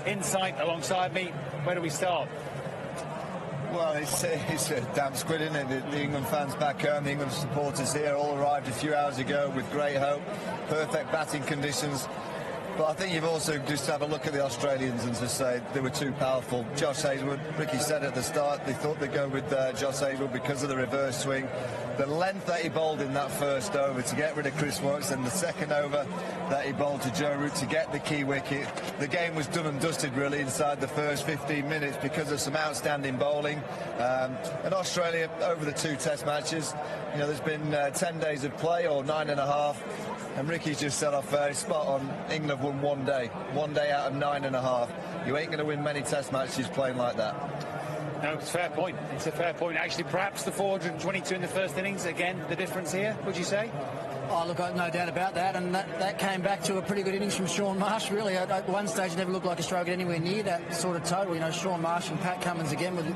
insight alongside me. Where do we start? Well, it's a damn squid, isn't it? The England fans back home, the England supporters here, all arrived a few hours ago with great hope, perfect batting conditions. But I think you've also just have a look at the Australians and just say they were too powerful. Josh Hazlewood, Ricky said at the start, they thought they'd go with Josh Hazlewood because of the reverse swing. The length that he bowled in that first over to get rid of Chris Woakes, and the second over that he bowled to Joe Root to get the key wicket. The game was done and dusted really inside the first 15 minutes because of some outstanding bowling. And Australia, over the 2 test matches, you know, there's been 10 days of play, or 9.5. And Ricky's just set off very spot on. England have won one day out of 9.5. You ain't going to win many test matches playing like that. No, it's a fair point. It's a fair point. Actually, perhaps the 422 in the first innings, again, the difference here, would you say? Oh, look, no doubt about that. And that came back to a pretty good innings from Shaun Marsh, really. At one stage, it never looked like Australia got anywhere near that sort of total. You know, Shaun Marsh and Pat Cummins again with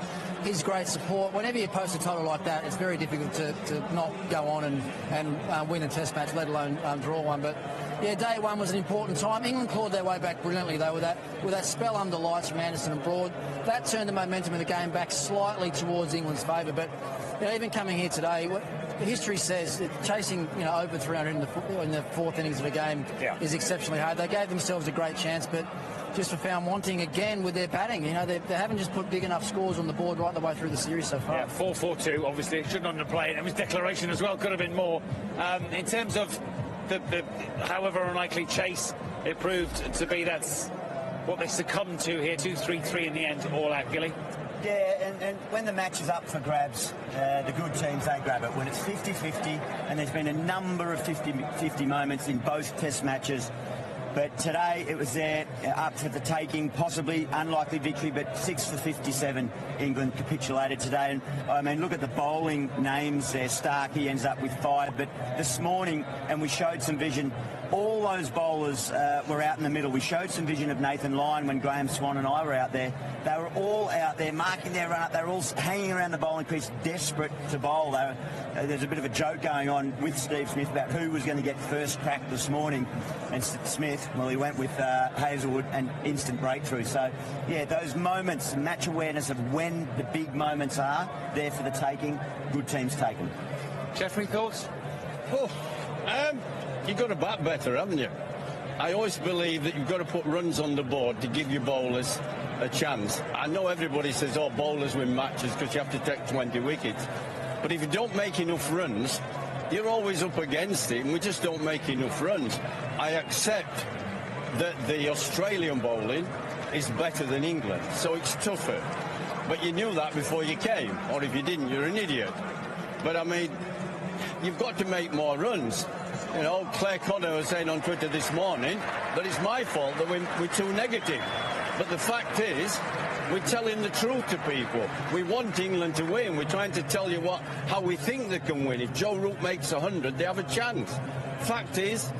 his great support. Whenever you post a total like that, it's very difficult to not go on and win a test match, let alone draw one. But yeah, day one was an important time. England clawed their way back brilliantly, though, with that spell under lights from Anderson and Broad. That turned the momentum of the game back slightly towards England's favour. But you know, even coming here today, history says that chasing, you know, over 300 in the fourth innings of a game is exceptionally hard. They gave themselves a great chance, but just were found wanting again with their batting. You know, they haven't just put big enough scores on the board right the way through the series so far. Yeah, 4-4-2, obviously. Shouldn't underplay it. It was declaration as well. Could have been more. In terms of the however unlikely chase it proved to be, that's what they succumbed to here. 2-3-3 in the end, all out, Gilly. Yeah, and when the match is up for grabs, the good teams, they grab it. When it's 50-50, and there's been a number of 50-50 moments in both test matches, but today it was there, up for the taking, possibly unlikely victory, but 6 for 57, England capitulated today. And I mean, look at the bowling names there. Starkey ends up with 5, but this morning, and we showed some vision, all those bowlers were out in the middle. We showed some vision of Nathan Lyon when Graham Swan and I were out there. They were all out there marking their run up. They were all hanging around the bowling crease, desperate to bowl. There's a bit of a joke going on with Steve Smith about who was going to get first crack this morning. And Smith, well, he went with Hazlewood and instant breakthrough. So, yeah, those moments, match awareness of when the big moments are there for the taking, good teams take them. Jeffrey, thoughts? You've got to bat better, haven't you? I always believe that you've got to put runs on the board to give your bowlers a chance. I know everybody says, oh, bowlers win matches because you have to take 20 wickets. But if you don't make enough runs, you're always up against it, and we just don't make enough runs. I accept that the Australian bowling is better than England, so it's tougher. But you knew that before you came, or if you didn't, you're an idiot. But, I mean, you've got to make more runs. You know, Claire Connor was saying on Twitter this morning that it's my fault that we're too negative. But the fact is, we're telling the truth to people. We want England to win. We're trying to tell you how we think they can win. If Joe Root makes 100, they have a chance. Fact is,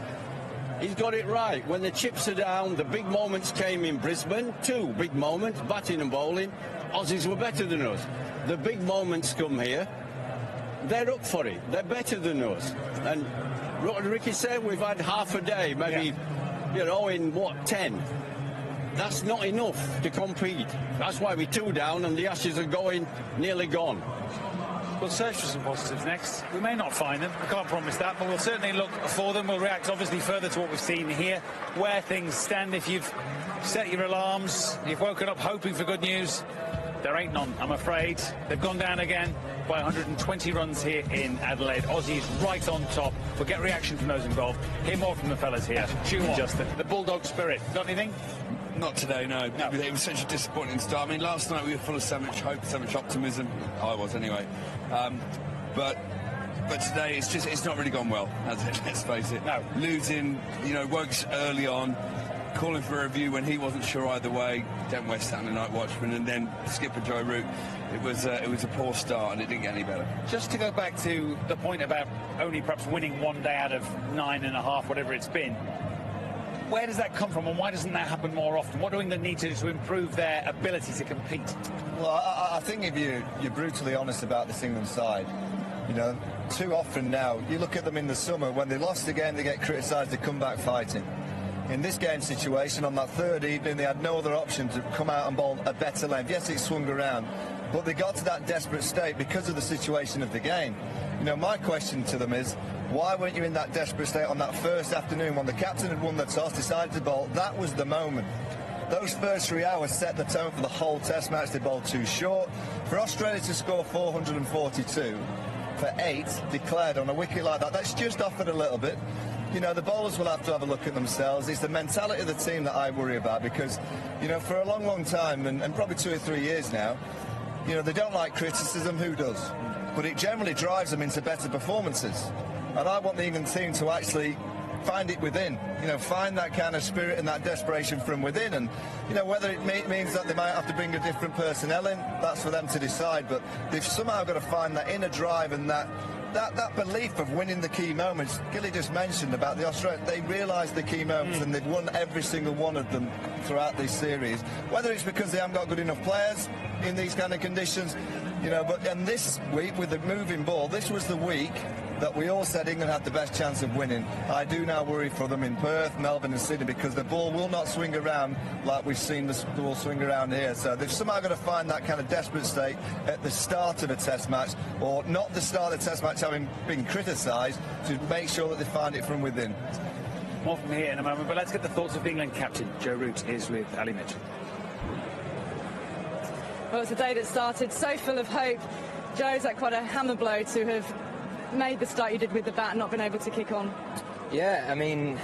he's got it right. When the chips are down, the big moments came in Brisbane. 2 big moments, batting and bowling. Aussies were better than us. The big moments come here. They're up for it. They're better than us. And what Ricky said, we've had half a day, maybe, you know, in 10. That's not enough to compete. That's why we're 2 down and the Ashes are nearly gone. We'll search for some positives next. We may not find them, I can't promise that, but we'll certainly look for them. We'll react obviously further to what we've seen here, where things stand. If you've set your alarms, you've woken up hoping for good news, there ain't none, I'm afraid. They've gone down again by 120 runs here in Adelaide. Aussies right on top. We'll get reaction from those involved. Hear more from the fellas here. Shoot on. Justin, the Bulldog spirit. Got anything? Not today, no. It was such a disappointing start. I mean, last night we were full of so much hope, so much optimism. I was anyway. But today it's not really gone well, has it? Let's face it. No. Losing, you know, Woakes early on, calling for a review when he wasn't sure either way. Don't West Saturday Night Watchman, and then skipper Joe Root. It was a poor start, and it didn't get any better. Just to go back to the point about only perhaps winning 1 day out of 9.5, whatever it's been. Where does that come from, and why doesn't that happen more often? What do England need to do to improve their ability to compete? Well, I think if you're brutally honest about this England side, you know, too often now, you look at them in the summer, when they lost the game, they get criticised, they come back fighting. In this game situation, on that third evening, they had no other option to come out and bowl a better length. Yes, it swung around, but they got to that desperate state because of the situation of the game. You know, my question to them is, why weren't you in that desperate state on that first afternoon when the captain had won the toss, decided to bowl? That was the moment. Those first 3 hours set the tone for the whole Test match. They bowled too short. For Australia to score 442 for 8 declared on a wicket like that, that's just offered a little bit. You know, the bowlers will have to have a look at themselves. It's the mentality of the team that I worry about because, you know, for a long, long time, and probably 2 or 3 years now, you know, they don't like criticism. Who does? But it generally drives them into better performances. And I want the England team to actually find it within, you know, find that kind of spirit and that desperation from within. And, you know, whether it means that they might have to bring a different personnel in, that's for them to decide. But they've somehow got to find that inner drive and that belief of winning the key moments. Gilly just mentioned about the Australians. They realised the key moments and they've won every single one of them throughout this series. Whether it's because they haven't got good enough players in these kind of conditions, you know, and this week with the moving ball, this was the week that we all said England had the best chance of winning. I do now worry for them in Perth, Melbourne and Sydney because the ball will not swing around like we've seen the ball swing around here. So they've somehow got to find that kind of desperate state at the start of a Test match, or not the start of the Test match having been criticised, to make sure that they find it from within. More from here in a moment, but let's get the thoughts of the England captain. Joe Root is with Ali Mitchell. Well, it's a day that started so full of hope. Joe, is that quite a hammer blow to have made the start you did with the bat and not been able to kick on? Yeah, I mean,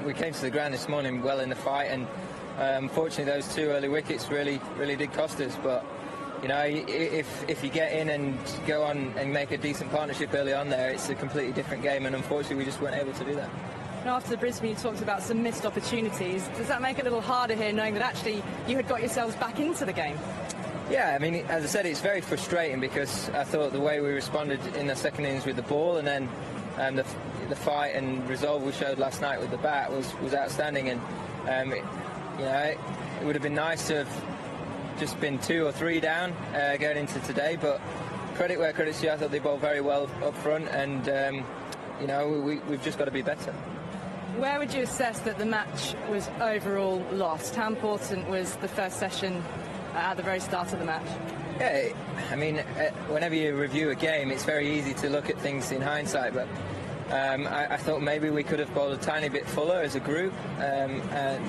we came to the ground this morning well in the fight, and unfortunately those 2 early wickets really did cost us. But you know, if you get in and go on and make a decent partnership early on there, it's a completely different game, and unfortunately we just weren't able to do that. Now, after the Brisbane, you talked about some missed opportunities. Does that make it a little harder here, knowing that actually you had got yourselves back into the game? Yeah, I mean, as I said, it's very frustrating because I thought the way we responded in the second innings with the ball, and then the fight and resolve we showed last night with the bat was outstanding. And you know, it would have been nice to have just been 2 or 3 down going into today. But credit where credit's due, I thought they bowled very well up front, and you know, we've just got to be better. Where would you assess that the match was overall lost? How important was the first session at the very start of the match? Yeah, I mean, whenever you review a game, it's very easy to look at things in hindsight, but I thought maybe we could have bowled a tiny bit fuller as a group, and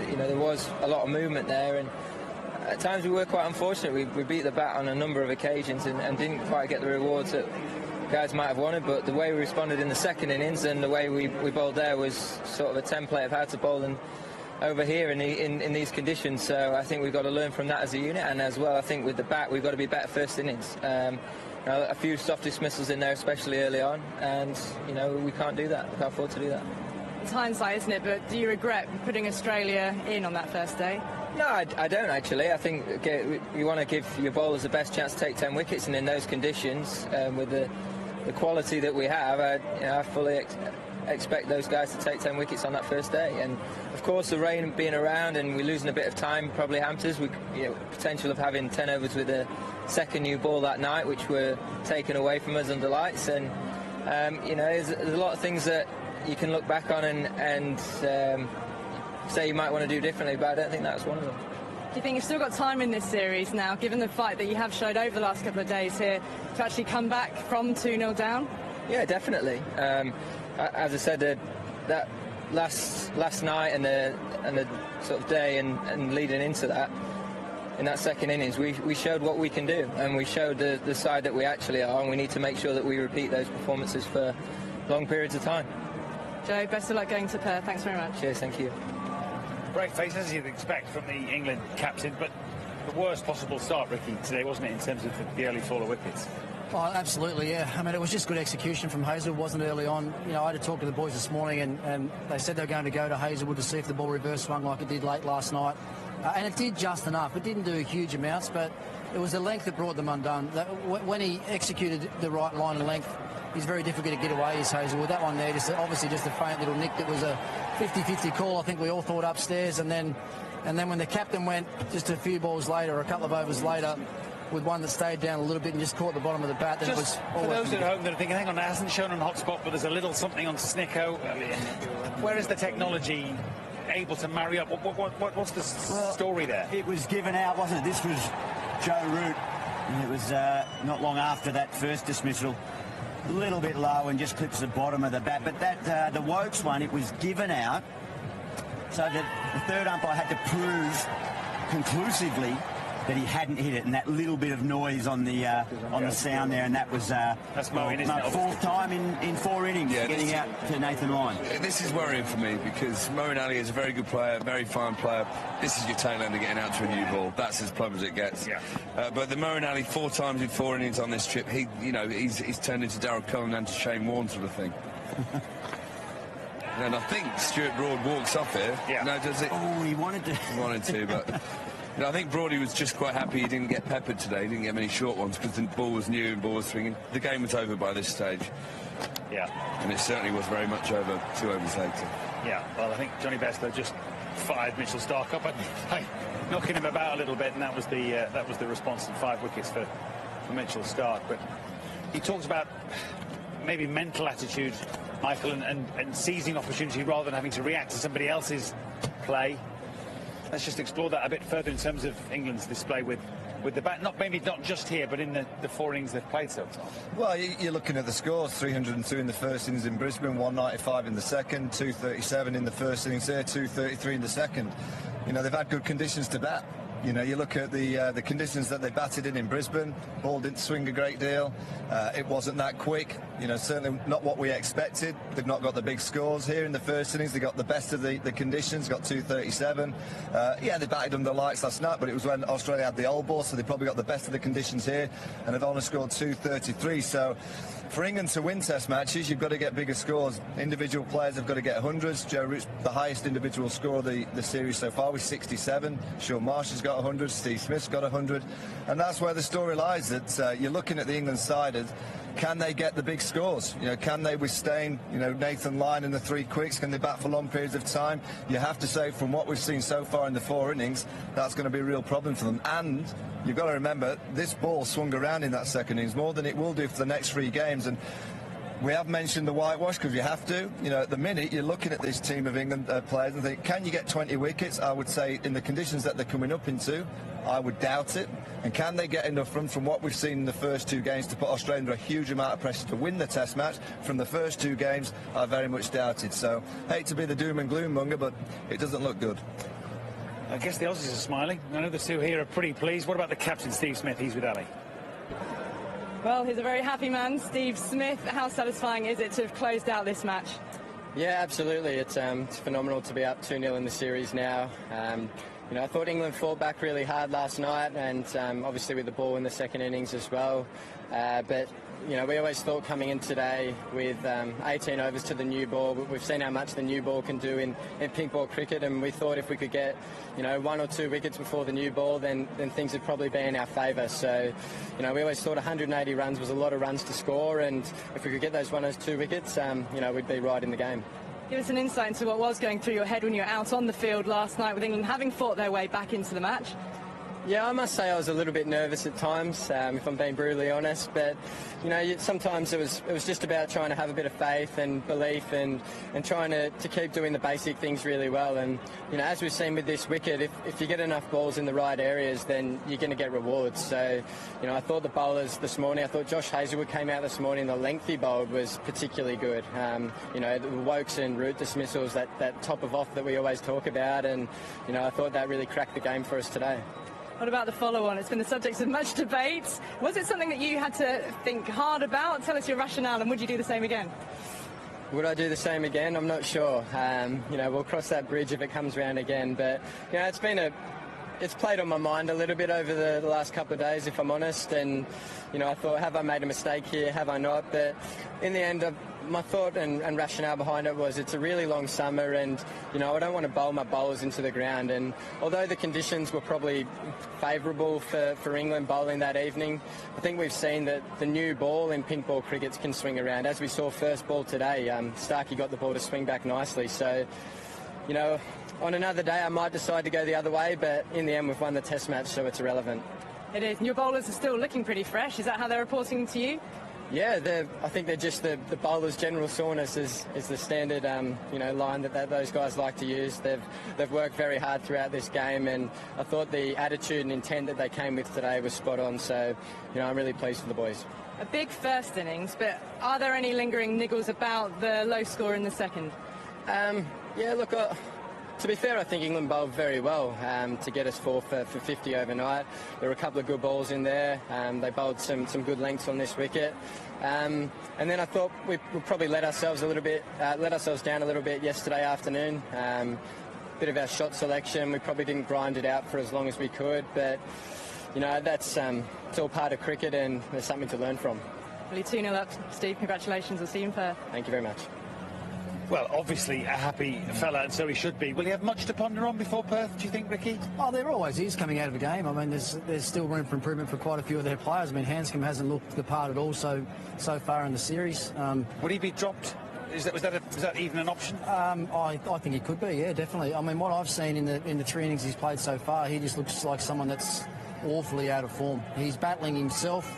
you know, there was a lot of movement there, and at times we were quite unfortunate. We beat the bat on a number of occasions and didn't quite get the rewards that guys might have wanted, but the way we responded in the second innings and the way we bowled there was sort of a template of how to bowl over here in these conditions. So I think we've got to learn from that as a unit, and as well I think with the bat we've got to be better first innings. You know, a few soft dismissals in there, especially early on, and you know, we can't do that. We can't afford to do that. It's hindsight, isn't it? But do you regret putting Australia in on that first day? No, I don't actually. I think you want to give your bowlers the best chance to take 10 wickets, and in those conditions, with the quality that we have, I fully expect those guys to take 10 wickets on that first day. And of course, the rain being around and we're losing a bit of time probably hampers. Potential of having 10 overs with a second new ball that night, which were taken away from us under lights. And you know, there's a lot of things that you can look back on and say you might want to do differently, but I don't think that was one of them. Do you think you've still got time in this series now, given the fight that you have showed over the last couple of days here, to actually come back from 2-0 down? Yeah, definitely. As I said, that last night and the sort of day and leading into that, in that second innings, we showed what we can do, and we showed the side that we actually are, and we need to make sure that we repeat those performances for long periods of time. Joe, best of luck going to Perth. Thanks very much. Cheers, thank you. Great face, as you'd expect from the England captain, but the worst possible start, Ricky, today, wasn't it, in terms of the early fall of wickets? Oh, absolutely, yeah. I mean, it was just good execution from Hazelwood, wasn't it, early on? You know, I had to talk to the boys this morning, and they said they were going to go to Hazelwood to see if the ball reverse swung like it did late last night. And it did just enough. It didn't do huge amounts, but it was the length that brought them undone. When he executed the right line and length, he's very difficult to get away, is Hazelwood. That one there, obviously just a faint little nick that was a 50-50 call, I think we all thought upstairs. And then when the captain went just a few balls later, a couple of overs later, with one that stayed down a little bit and just caught the bottom of the bat, then just it was... For those at home that are thinking, hang on, it hasn't shown on hotspot, but there's a little something on Snicko. Where is the technology able to marry up? What's the story there? It was given out, wasn't it? This was Joe Root, and it was not long after that first dismissal. A little bit low and just clips the bottom of the bat. But that the Woakes one, it was given out, so that the third umpire had to prove conclusively that he hadn't hit it, and that little bit of noise on the sound there, and that was that's Moeen, isn't it? Fourth time in 4 innings getting out to Nathan Lyon. This is worrying for me because Moeen Ali is a very good player, very fine player. This is your tail ender getting out to a new ball. That's as plumb as it gets. Yeah. But the Moeen Ali 4 times in 4 innings on this trip, he's turned into Darryl Cullen and to Shane Warne sort of thing. And I think Stuart Broad walks off here. Yeah. No, does it? Oh, he wanted to. He wanted to, but. I think Brody was just quite happy he didn't get peppered today. He didn't get many short ones because the ball was new and ball was swinging. The game was over by this stage. Yeah. And it certainly was very much over 2 overs later. Yeah, well, I think Johnny Bairstow just fired Mitchell Starc up, knocking him about a little bit, and that was the response, and 5 wickets for Mitchell Starc. But he talks about maybe mental attitude, Michael, and seizing opportunity rather than having to react to somebody else's play. Let's just explore that a bit further in terms of England's display with the bat, not just here, but in the 4 innings they've played so far. Well, you're looking at the scores: 302 in the first innings in Brisbane, 195 in the second, 237 in the first innings there, 233 in the second. They've had good conditions to bat. You look at the conditions that they batted in Brisbane. Ball didn't swing a great deal. It wasn't that quick. Certainly not what we expected. They've not got the big scores here in the first innings. They got the best of the conditions. Got 237. They batted under lights last night, but it was when Australia had the old ball, so they probably got the best of the conditions here, and they've only scored 233. So for England to win Test matches, you've got to get bigger scores. Individual players have got to get hundreds. Joe Root's the highest individual score of the series so far with 67. Sean Marsh has got 100. Steve Smith's got 100. And that's where the story lies, that you're looking at the England side as can they get the big scores? Can they withstand, Nathan Lyon in the 3 quicks? Can they bat for long periods of time? You have to say, from what we've seen so far in the 4 innings, that's going to be a real problem for them. And you've got to remember, this ball swung around in that second innings more than it will do for the next 3 games. And we have mentioned the whitewash because you have to. At the minute, you're looking at this team of England players and think, can you get 20 wickets? I would say in the conditions that they're coming up into, I would doubt it. And can they get enough run from what we've seen in the first 2 games to put Australia under a huge amount of pressure to win the Test match? From the first 2 games, I very much doubt it. So, hate to be the doom and gloom monger, but it doesn't look good. I guess the Aussies are smiling. I know the 2 here are pretty pleased. What about the captain, Steve Smith? He's with Ali. Well, he's a very happy man, Steve Smith. How satisfying is it to have closed out this match? Yeah, absolutely. It's phenomenal to be up 2-0 in the series now. I thought England fought back really hard last night, and obviously with the ball in the second innings as well. But we always thought coming in today with 18 overs to the new ball, we've seen how much the new ball can do in pink ball cricket, and we thought if we could get 1 or 2 wickets before the new ball, then things would probably be in our favour. So we always thought 180 runs was a lot of runs to score, and if we could get those 1 or 2 wickets, we'd be right in the game. Give us an insight into what was going through your head when you were out on the field last night with England having fought their way back into the match. Yeah, I must say I was a little bit nervous at times, if I'm being brutally honest. But sometimes it was just about trying to have a bit of faith and belief and trying to keep doing the basic things really well. And as we've seen with this wicket, if you get enough balls in the right areas, then you're going to get rewards. So I thought the bowlers this morning, I thought Josh Hazlewood came out this morning. The length he bowled was particularly good. The Woakes and Root dismissals, that top of off that we always talk about, and I thought that really cracked the game for us today. What about the follow-on? It's been the subject of much debate. Was it something that you had to think hard about? Tell us your rationale, and would you do the same again? Would I do the same again? I'm not sure. We'll cross that bridge if it comes around again. But it's played on my mind a little bit over the last couple of days, if I'm honest. And I thought, have I made a mistake here? Have I not? But in the end, my thought and rationale behind it was it's a really long summer, and I don't want to bowl my bowlers into the ground. And although the conditions were probably favourable for England bowling that evening, I think we've seen that the new ball in pink ball cricket can swing around. As we saw first ball today, Starkey got the ball to swing back nicely. So on another day I might decide to go the other way, but in the end we've won the Test match, so it's irrelevant. It is. And your bowlers are still looking pretty fresh. Is that how they're reporting to you? Yeah, I think they're just the bowlers' general soreness is the standard line that those guys like to use. They've worked very hard throughout this game, and I thought the attitude and intent that they came with today was spot on. So, I'm really pleased with the boys. A big first innings, but are there any lingering niggles about the low score in the second? To be fair, I think England bowled very well to get us for 50 overnight. There were a couple of good balls in there. They bowled some good lengths on this wicket. And then I thought we probably let ourselves down a little bit yesterday afternoon. Bit of our shot selection. We probably didn't grind it out for as long as we could. But, that's it's all part of cricket, and there's something to learn from. Well, you're 2-0 up, Steve. Congratulations. We'll see you in Perth. Thank you very much. Well, obviously a happy fella, and so he should be. Will he have much to ponder on before Perth, do you think, Ricky? Oh, there always is coming out of a game. I mean, there's still room for improvement for quite a few of their players. I mean, Hanscom hasn't looked the part at all so far in the series. Would he be dropped? Was that even an option? I think he could be, yeah, definitely. I mean, what I've seen in the 3 innings he's played so far, he just looks like someone that's awfully out of form. He's battling himself.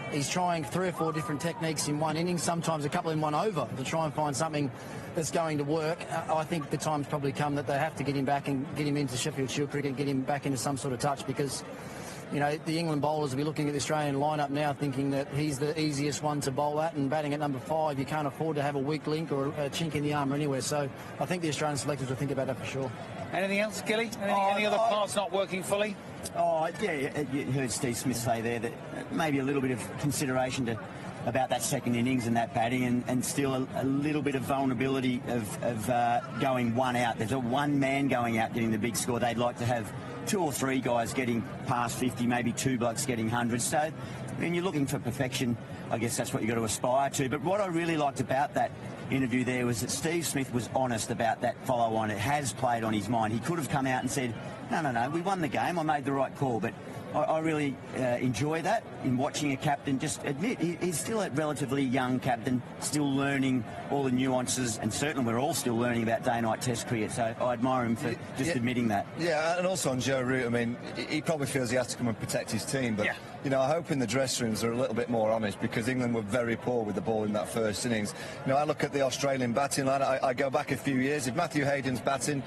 He's trying 3 or 4 different techniques in one inning, sometimes a couple in one over, to try and find something that's going to work. I think the time's probably come that they have to get him back and get him into Sheffield Shield cricket, get him back into some sort of touch, because, the England bowlers will be looking at the Australian lineup now thinking that he's the easiest one to bowl at, and batting at number 5, you can't afford to have a weak link or a chink in the armour anywhere. So I think the Australian selectors will think about that for sure. Anything else, Gilly? Any other parts not working fully? Oh, yeah, you heard Steve Smith say there that maybe a little bit of consideration about that second innings and that batting, and still a little bit of vulnerability of going one out. There's a one man going out getting the big score. They'd like to have 2 or 3 guys getting past 50, maybe 2 blokes getting 100. So when you're looking for perfection, I guess that's what you've got to aspire to. But what I really liked about that interview there was that Steve Smith was honest about that follow-on. It has played on his mind. He could have come out and said, no, we won the game, I made the right call. But I really enjoy that in watching a captain just admit he's still a relatively young captain, still learning all the nuances, and certainly we're all still learning about day-night test cricket, so I admire him for just admitting that. Yeah, and also on Joe Root, I mean, he probably feels he has to come and protect his team, but, I hope in the dressing rooms they're a little bit more honest, because England were very poor with the ball in that first innings. I look at the Australian batting line, I go back a few years. If Matthew Hayden's batting,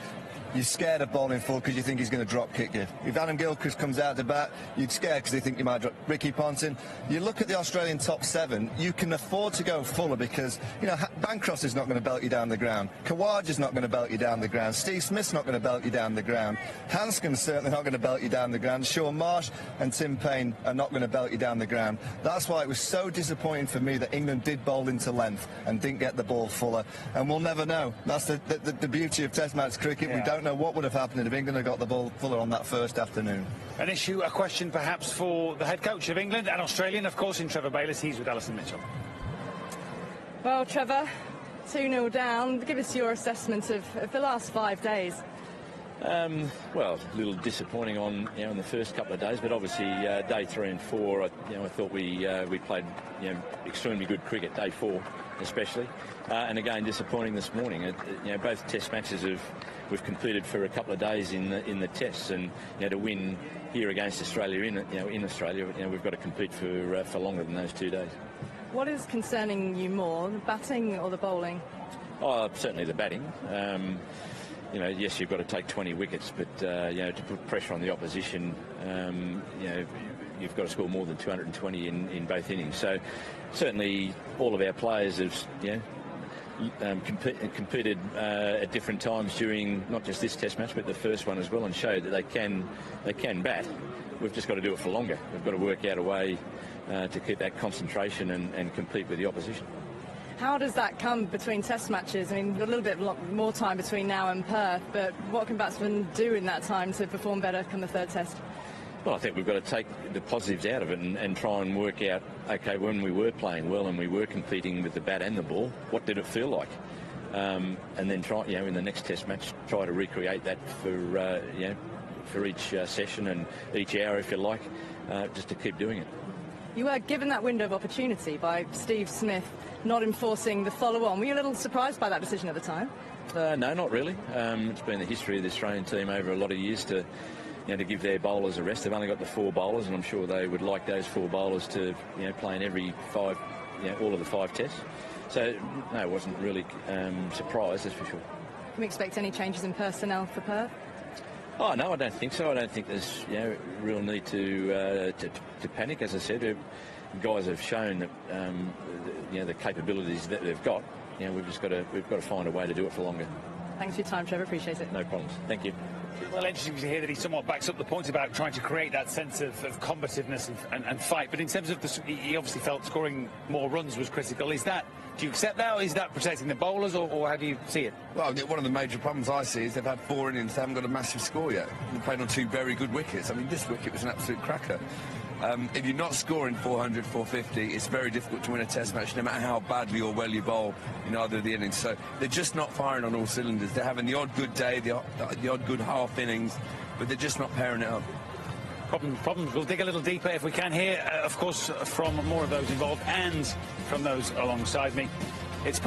you're scared of bowling full because you think he's going to drop kick you. If Adam Gilchrist comes out to bat, you're scared because they think you might drop. Ricky Ponting. You look at the Australian top 7, you can afford to go fuller because, Bancroft is not going to belt you down the ground. Khawaja's not going to belt you down the ground. Steve Smith's not going to belt you down the ground. Hanscom's certainly not going to belt you down the ground. Shaun Marsh and Tim Payne are not going to belt you down the ground. That's why it was so disappointing for me that England did bowl into length and didn't get the ball fuller. And we'll never know. That's the beauty of Test match cricket. Yeah. We don't know what would have happened if England had got the ball fuller on that first afternoon. A question perhaps for the head coach of England and Australian, of course, in Trevor Bayliss. He's with Alison Mitchell. Well, Trevor, 2-0 down. Give us your assessment of the last 5 days. Well, a little disappointing in the first couple of days, but obviously day 3 and 4, I thought we played extremely good cricket. Day 4 especially, and again disappointing this morning. Both Test matches we've competed for a couple of days in the tests, and to win here against Australia in Australia, we've got to compete for longer than those 2 days. What is concerning you more, the batting or the bowling? Oh, certainly the batting. Yes, you've got to take 20 wickets, but to put pressure on the opposition, you've got to score more than 220 in both innings. So certainly all of our players have competed at different times during not just this Test match but the first one as well, and showed that they can bat. We've just got to do it for longer. We've got to work out a way to keep that concentration and compete with the opposition. How does that come between Test matches? I mean, a little bit more time between now and Perth, but what can batsmen do in that time to perform better come the third Test? Well, I think we've got to take the positives out of it and try and work out, OK, when we were playing well and we were competing with the bat and the ball, what did it feel like? And then try, in the next Test match, try to recreate that for each session and each hour, if you like, just to keep doing it. You were given that window of opportunity by Steve Smith not enforcing the follow-on. Were you a little surprised by that decision at the time? No, not really. It's been the history of the Australian team over a lot of years to give their bowlers a rest. They've only got the 4 bowlers, and I'm sure they would like those 4 bowlers to play in every 5 all of the 5 tests. So, no, I wasn't really surprised, that's for sure. Can we expect any changes in personnel for Perth? Oh, no, I don't think so. I don't think there's real need to panic. As I said, guys have shown that the capabilities that they've got. We've got to find a way to do it for longer. Thanks for your time, Trevor. Appreciate it. No problems. Thank you. Well, interesting to hear that he somewhat backs up the point about trying to create that sense of combativeness and fight. But in terms of he obviously felt scoring more runs was critical. Do you accept that, or is that protecting the bowlers, or how do you see it? Well, one of the major problems I see is they've had 4 innings, they haven't got a massive score yet. They're playing on 2 very good wickets. I mean, this wicket was an absolute cracker. If you're not scoring 400, 450, it's very difficult to win a test match, no matter how badly or well you bowl in either of the innings. So they're just not firing on all cylinders. They're having the odd good day, the odd good half innings, but they're just not pairing it up. Problems. We'll dig a little deeper if we can here, of course, from more of those involved and from those alongside me. It's